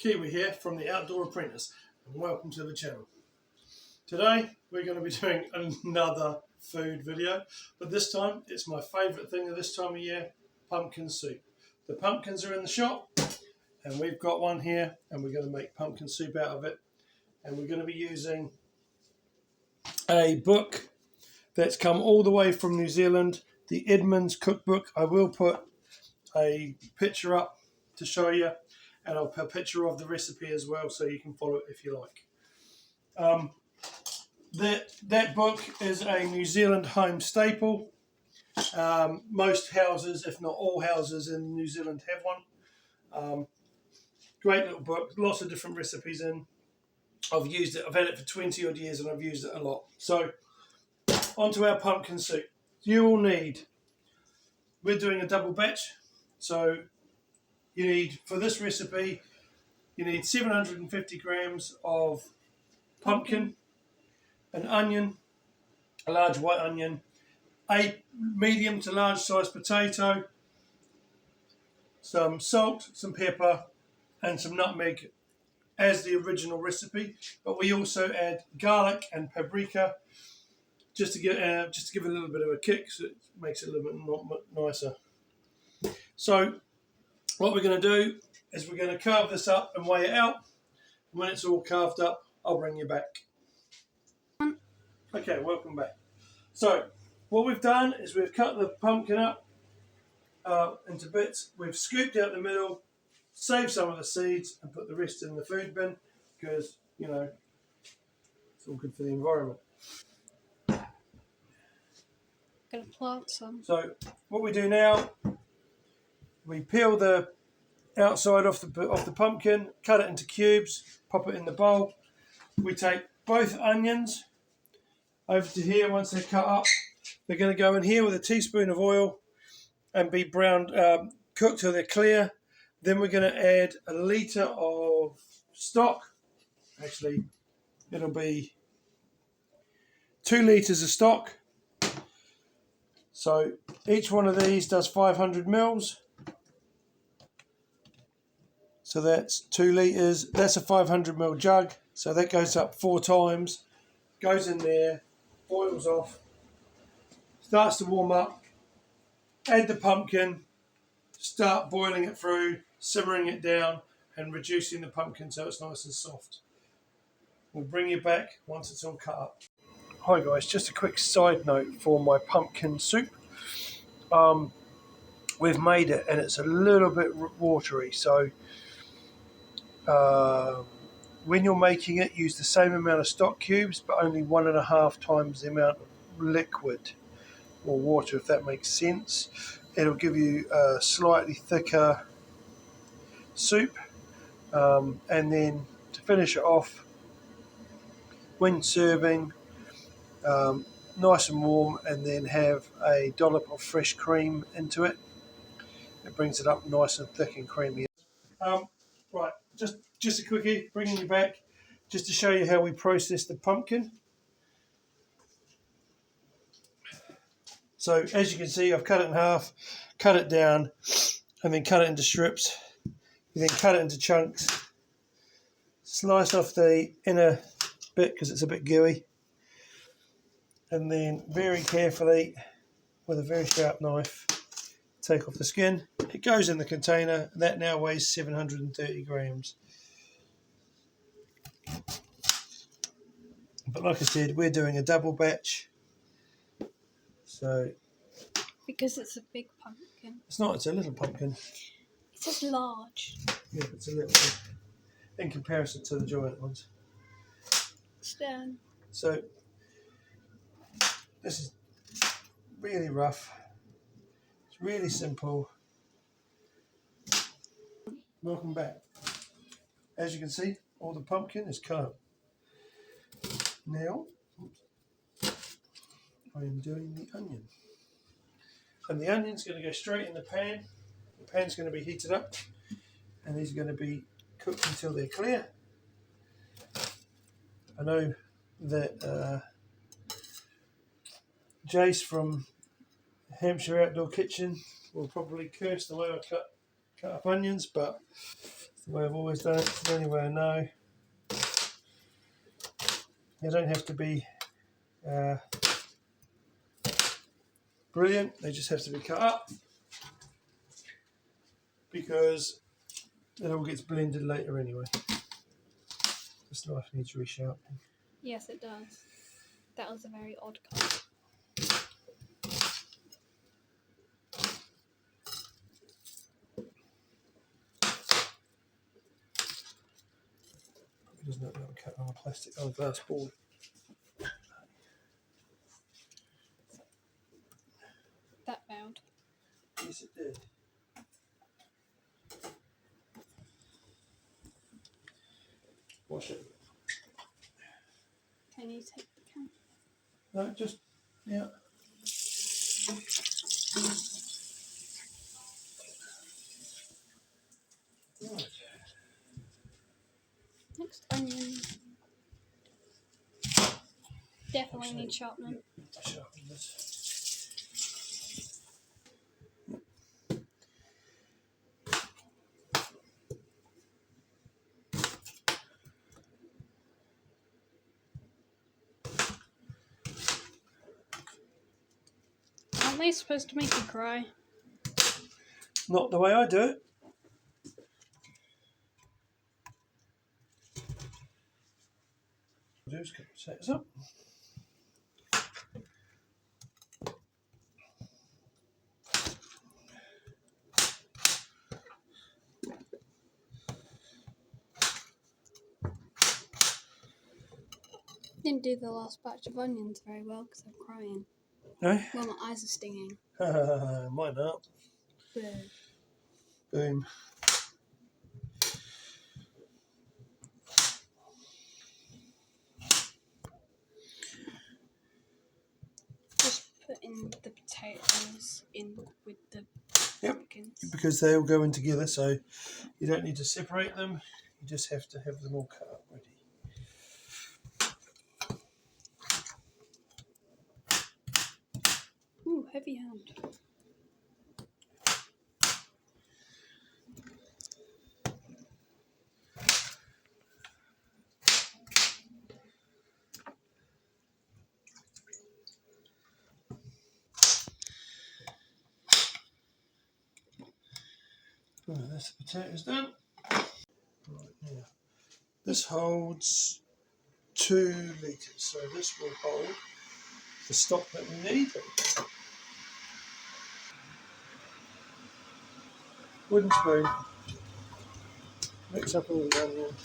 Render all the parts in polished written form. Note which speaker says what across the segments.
Speaker 1: Kiwi here from the Outdoor Apprentice, and welcome to the channel. Today we're going to be doing another food video, but this time it's my favourite thing of this time of year, pumpkin soup. The pumpkins are in the shop and we've got one here and we're going to make pumpkin soup out of it, and we're going to be using a book that's come all the way from New Zealand, the Edmonds Cookbook. I will put a picture up to show you, and I'll put a picture of the recipe as well so you can follow it if you like. That book is a New Zealand home staple. Most houses, if not all houses in New Zealand, have one. Great little book, lots of different recipes in. I've used it, I've had it for 20 odd years and I've used it a lot. So onto our pumpkin soup. You will need, we're doing a double batch, so you need, for this recipe, you need 750 grams of pumpkin, an onion, a large white onion, a medium to large sized potato, some salt, some pepper, and some nutmeg as the original recipe. But we also add garlic and paprika just to give a little bit of a kick, so it makes it a little bit nicer. So what we're going to do is we're going to carve this up and weigh it out. When it's all carved up, I'll bring you back. Okay, welcome back. So what we've done is we've cut the pumpkin up into bits. We've scooped out the middle, saved some of the seeds, and put the rest in the food bin because, you know, it's all good for the environment.
Speaker 2: Gonna plant some.
Speaker 1: So what we do now, we peel the outside off the pumpkin, cut it into cubes, pop it in the bowl. We take both onions over to here. Once they're cut up, they're going to go in here with a teaspoon of oil and be browned, cooked till they're clear. Then we're going to add a litre of stock. Actually, it'll be 2 litres of stock. So each one of these does 500 mils. So that's 2 litres. That's a 500 ml jug. So that goes up 4 times. Goes in there, boils off, starts to warm up. Add the pumpkin, start boiling it through, simmering it down and reducing the pumpkin so it's nice and soft. We'll bring you back once it's all cut up. Hi guys, just a quick side note for my pumpkin soup. We've made it and it's a little bit watery, so when you're making it, use the same amount of stock cubes but only 1.5 times the amount of liquid or water, if that makes sense. It'll give you a slightly thicker soup, and then to finish it off, when serving, nice and warm, and then have a dollop of fresh cream into it. It brings it up nice and thick and creamy. Right, just a quickie, bringing you back just to show you how we process the pumpkin. So as you can see, I've cut it in half, cut it down, and then cut it into strips. You then cut it into chunks, slice off the inner bit because it's a bit gooey, and then very carefully with a very sharp knife take off the skin. It goes in the container, and that now weighs 730 grams. But like I said, we're doing a double batch. So
Speaker 2: Because it's a big pumpkin.
Speaker 1: it's not, it's a little pumpkin.
Speaker 2: It says large.
Speaker 1: Yeah, it's a little bit in comparison to the giant ones.
Speaker 2: Stan.
Speaker 1: So this is really rough. It's really simple. Welcome back. As you can see, all the pumpkin is cut up. Now I am doing the onion. And the onion's going to go straight in the pan. The pan's going to be heated up and these are going to be cooked until they're clear. I know that Jace from Hampshire Outdoor Kitchen will probably curse the way I cut up onions, but It's the way I've always done it. It's the only way I know. They don't have to be brilliant. They just have to be cut up, because it all gets blended later anyway. This knife needs resharpening.
Speaker 2: Yes, it does. That was a very odd cut.
Speaker 1: It doesn't look like a cut on a plastic on a glass board.
Speaker 2: That failed.
Speaker 1: Yes, it did. Wash it.
Speaker 2: Can you take the camera?
Speaker 1: No, just, yeah. Right.
Speaker 2: Next onion. Definitely need sharpening.
Speaker 1: Sharpen this.
Speaker 2: Aren't they supposed to make you cry?
Speaker 1: Not the way I do it. What I'll do is cut the potatoes up.
Speaker 2: Didn't do the last batch of onions very well because I'm crying.
Speaker 1: No?
Speaker 2: Well, my eyes are stinging.
Speaker 1: Mine up.
Speaker 2: Boo.
Speaker 1: Boom.
Speaker 2: Just putting the potatoes in with the
Speaker 1: Yep.
Speaker 2: pumpkins.
Speaker 1: Because they all go in together, so you don't need to separate them. You just have to have them all cut up ready.
Speaker 2: Ooh, heavy hand.
Speaker 1: Right, that's the potatoes done. Right, now, this holds 2 litres, so this will hold the stock that we need. Wooden spoon. Mix up all the onion.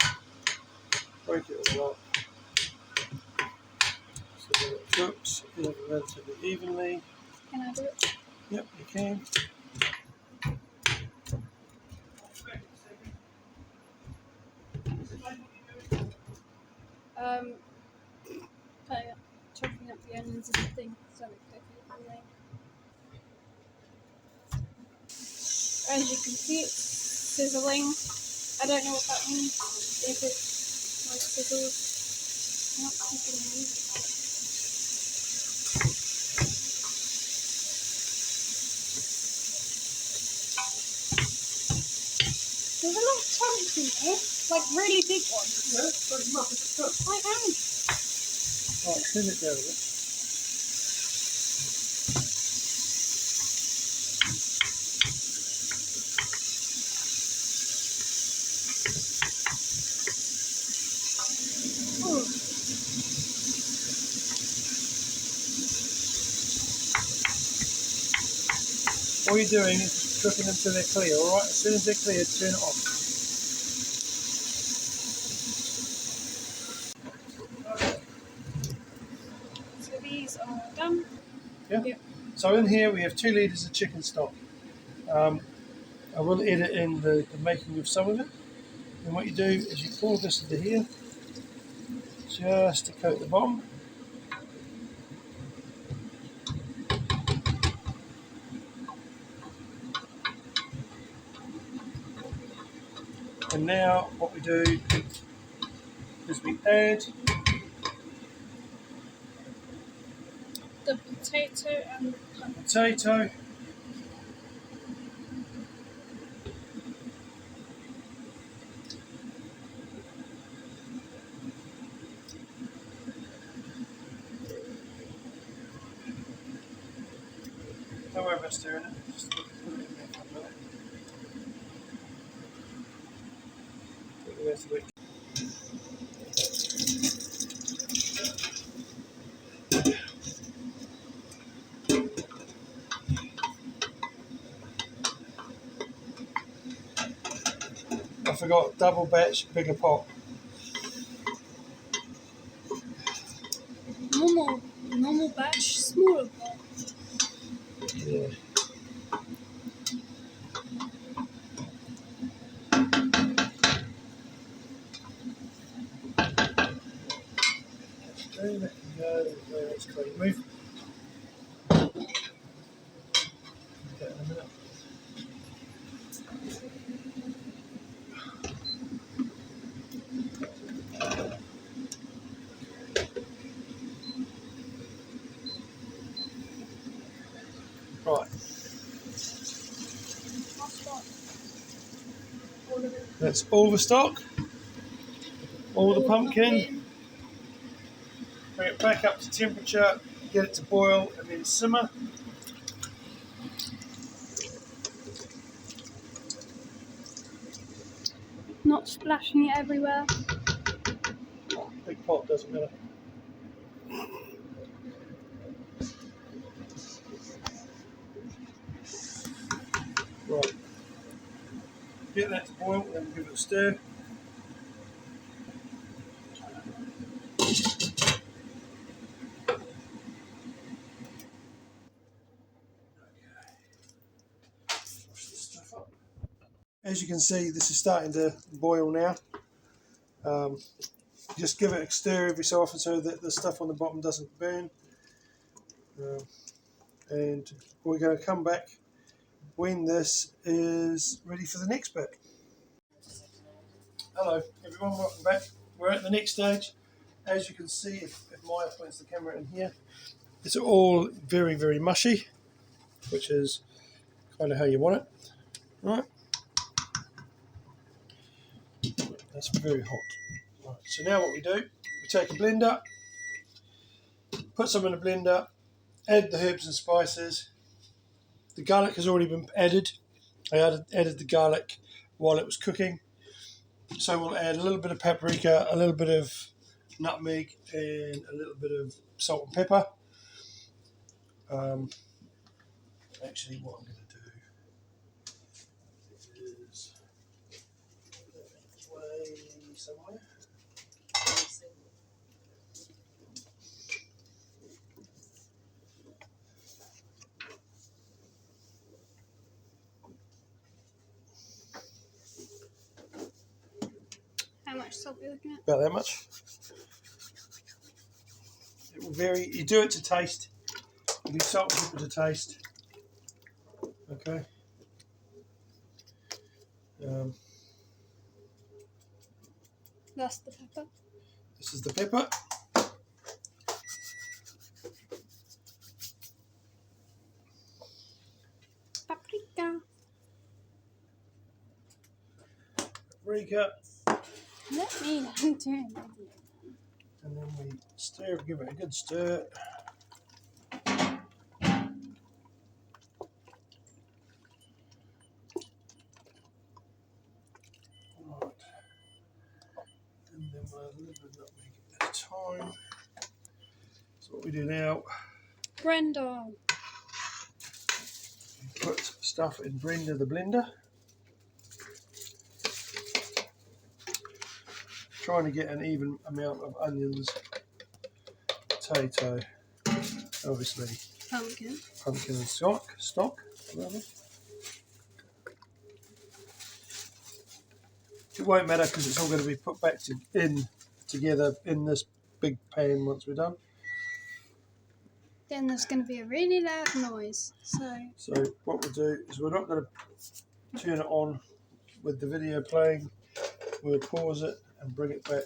Speaker 1: Break it all up so that it cooks relatively evenly.
Speaker 2: Can I do it?
Speaker 1: Yep, you can.
Speaker 2: Chopping up the onions is the thing, so it's cooking. As you can see, it's sizzling. I don't know what that means. If it's like sizzles, not cooking immediately. There's a lot of chunks in here, like really big ones.
Speaker 1: Yeah, so you must have cooked.
Speaker 2: I am.
Speaker 1: Right, thin it down a bit. All you're doing is cooking them till they're clear, alright? As soon as they're clear, turn it off.
Speaker 2: So these are done.
Speaker 1: Yeah?
Speaker 2: Yep.
Speaker 1: So in here we have 2 litres of chicken stock. I will edit in the making of some of it. And what you do is you pour this into here, just to coat the bottom. And now what we do is we add
Speaker 2: The potato and the pumpkin.
Speaker 1: potato, worry about stirring it. Just put it in there for a minute. Put the rest of it. I forgot, double batch, bigger pot.
Speaker 2: Normal batch, smaller pot.
Speaker 1: Yeah. Let it go where it's clean. Move. That in a minute. Right. That's all the stock, all the pumpkin. Bring it back up to temperature, get it to boil, and then simmer.
Speaker 2: Not splashing it everywhere.
Speaker 1: Big pot, doesn't matter. Right. Get that to boil, then give it a stir. As you can see, this is starting to boil now. Just give it a stir every so often so that the stuff on the bottom doesn't burn. And we're going to come back when this is ready for the next bit. Hello everyone, welcome back. We're at the next stage. As you can see, if Maya points the camera in here, it's all very, very mushy, which is kind of how you want it. Right. That's very hot. Right. So now what we do, we take a blender, put some in a blender, add the herbs and spices. The garlic has already been added. I added the garlic while it was cooking. So we'll add a little bit of paprika, a little bit of nutmeg, and a little bit of salt and pepper. Actually, what I'm going to do is way somewhere.
Speaker 2: How much salt are you looking at?
Speaker 1: About that much. It will vary. You do it to taste. You do salt and pepper to taste. Okay.
Speaker 2: That's the pepper.
Speaker 1: This is the pepper.
Speaker 2: Paprika.
Speaker 1: Paprika.
Speaker 2: Let me turn.
Speaker 1: And then we stir, give it a good stir. Right. And then we'll add a little bit of nutmeg at a time. So what we do now,
Speaker 2: Brenda.
Speaker 1: put stuff in Brenda the blender. Trying to get an even amount of onions, potato, obviously pumpkin and stock rather. It won't matter because it's all going to be put back together in this big pan once we're done.
Speaker 2: Then there's going to be a really loud noise.
Speaker 1: So what we'll do is we're not going to turn it on with the video playing. We'll pause it and bring it back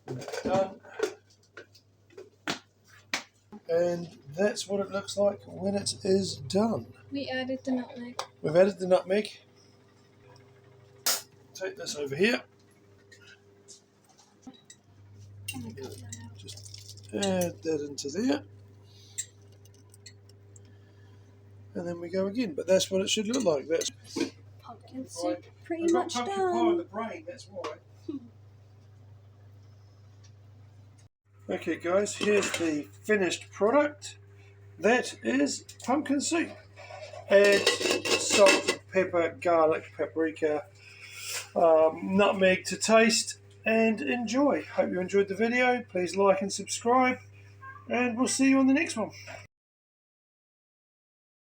Speaker 1: when it's done. And that's what it looks like when it is done.
Speaker 2: We added the nutmeg.
Speaker 1: We've added the nutmeg. Take this over here. Just add that into there. and then we go again. But that's what it should look like. That's
Speaker 2: Pumpkin soup pretty
Speaker 1: I've got
Speaker 2: much
Speaker 1: pumpkin pie in
Speaker 2: done.
Speaker 1: the brain, that's why. Okay guys, here's the finished product. That is pumpkin soup. Add salt, pepper, garlic, paprika, nutmeg to taste, and enjoy. Hope you enjoyed the video. Please like and subscribe, and we'll see you on the next one.